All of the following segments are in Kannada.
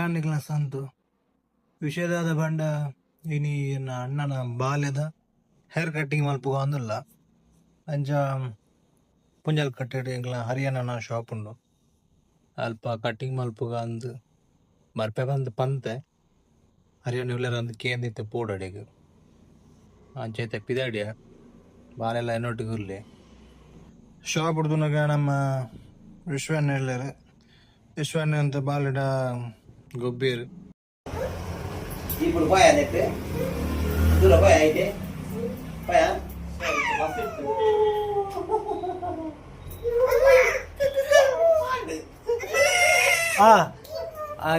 ಪ್ರಾಣಿಗಳ ಸಂತು ವಿಷಯದಾದ ಬಂಡ ಇನಿ ಅಣ್ಣನ ಬಾಲ್ಯದ ಹೇರ್ ಕಟ್ಟಿಂಗ್ ಮಲ್ಪುಗ ಅಂದಿಲ್ಲ ಅಂಚ ಪುಂಜಲ್ ಕಟ್ಟೆಡ್ ಎಂಗ್ಲ ಹರಿಯಾಣನ ಶಾಪ್ ಉಂಡು ಅಲ್ಪ ಕಟ್ಟಿಂಗ್ ಮಲ್ಪುಗ ಅಂದು ಬರ್ಪೆ ಬಂದು ಪಂತೆ ಹರಿಯಾಣ ಇವ್ಲೆರ ಅಂದು ಕೇಂದಿತ್ತೆ ಪೋಡಡೆಗ್ ಅಂಚೈತೆ ಪಿದಾಡಿಯ ಬಾಲೆಲ್ಲ ಎನ್ನೊಟ್ಟಿಗೆ ಇರಲಿ ಶಾಪ್ ಹಿಡ್ದುನಾಗ ನಮ್ಮ ವಿಶ್ವಣ್ಣ ಹೇಳ್ಯಾರ ವಿಶ್ವಣ್ಣ ಅಂತ ಬಾಲಿಡ ಗೊಬ್ಬೇರು ఇప్పుడు పోయా నెట్ దూర పోయా అయితే పోయಾ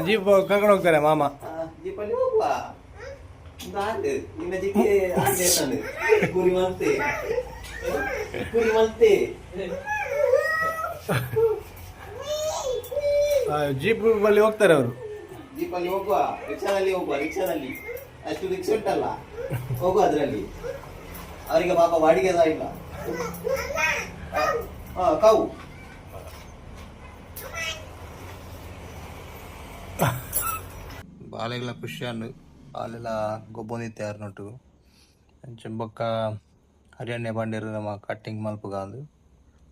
ಜೀಪ್ ಕರ್ಕೊಂಡು ಹೋಗ್ತಾರೆ ಮಾಮ ಜೀಪಲ್ಲಿ ಹೋಗುವ ದಾಂಡು ನಿನ್ನ ಜಿಕ್ಕೆ ಆಂಡೆ ನಾನು ಕುರಿ ಮಲ್ತೆ ಜೀಪ್ ಬಲ್ಲಿ ಹೋಗ್ತಾರೆ ಅವರು ಜೀಪಲ್ಲಿ ಹೋಗುವ ರಿಕ್ಷಾದಲ್ಲಿ ಅಷ್ಟು ರಿಕ್ಷಾ ಉಂಟಲ್ಲ ಹೋಗುವ ಅದರಲ್ಲಿ ಅವರಿಗೆ ಪಾಪ ಬಾಡಿಗೆ ಇಲ್ಲ ಕಾವು ಬಾಲೆಗಳ ಖುಷಿ ಅನ್ನು ಬಾಲೆಲ್ಲ ಗೊಬ್ಬೊಂದಿತ್ತೆ ಯಾರನೊಟ್ಟು ಚೆಂಬಕ್ಕ ಹರಿಯಾಣೆ ಬಂಡಿರು ನಮ್ಮ ಕಟ್ಟಿಂಗ್ ಮಲ್ಪುಗ ಅಂದು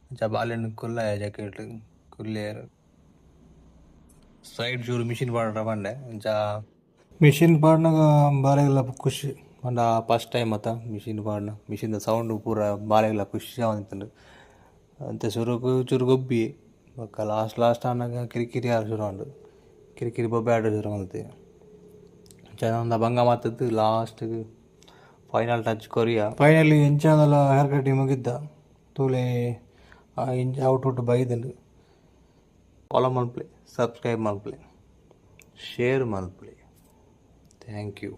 ಅಂಚ ಬಾಲೆಣ್ಣು ಕುಲ್ಲ ಜಾಕೆಟ್ ಕುಲ್ಲೇರು ಸೈಡ್ ಚೂರು ಮಿಷಿನ್ ಪಾಡ್ರ ಬಂಡೆ ಅಂಚ ಮಿಷಿನ್ ಪಾಡ್ನಾಗ ಬಾಲೆಗಳ ಖುಷಿ ಬಂಡ ಫಸ್ಟ್ ಟೈಮ್ ಅತ್ತ ಮಿಷಿನ್ ಪಾಡ್ನ ಮಿಷಿನ್ದ ಸೌಂಡು ಪೂರ ಬಾಲೆಗಳ ಖುಷಿ ಆವಂತಂಡು ಅಂತೆ ಚೂರು ಗೊಬ್ಬಿ ಬೊಕ್ಕ ಲಾಸ್ಟ್ ಆನಾಗ ಕಿರಿಕಿರಿ ಆರು ಶುರು ಉಂಡು ಕಿರಿಕಿರಿ ಬೊಬ್ಬೆ ಆಡೋ ಶುರು ಮಲ್ತೆ ಚೆಂದ ಭಂಗ ಮಾತದ್ದು ಲಾಸ್ಟ್ಗೆ ಫೈನಲ್ ಟಚ್ ಕೊರಿಯಾ ಫೈನಲಿ ಎಂಚಾದಲ್ಲ ಹೇರ್ ಕಟ್ಟಿಂಗ್ ಮುಗಿದ್ದ ತೂಲೆ ಇಂಚ ಔಟ್ ಬೈದಂಡು ಫಾಲೋ ಮಲ್ಪ್ಲೆ ಸಬ್ಸ್ಕ್ರೈಬ್ ಮಲ್ಪ್ಲೆ ಶೇರ್ ಮಲ್ಪ್ಲೆ ಥ್ಯಾಂಕ್ ಯು.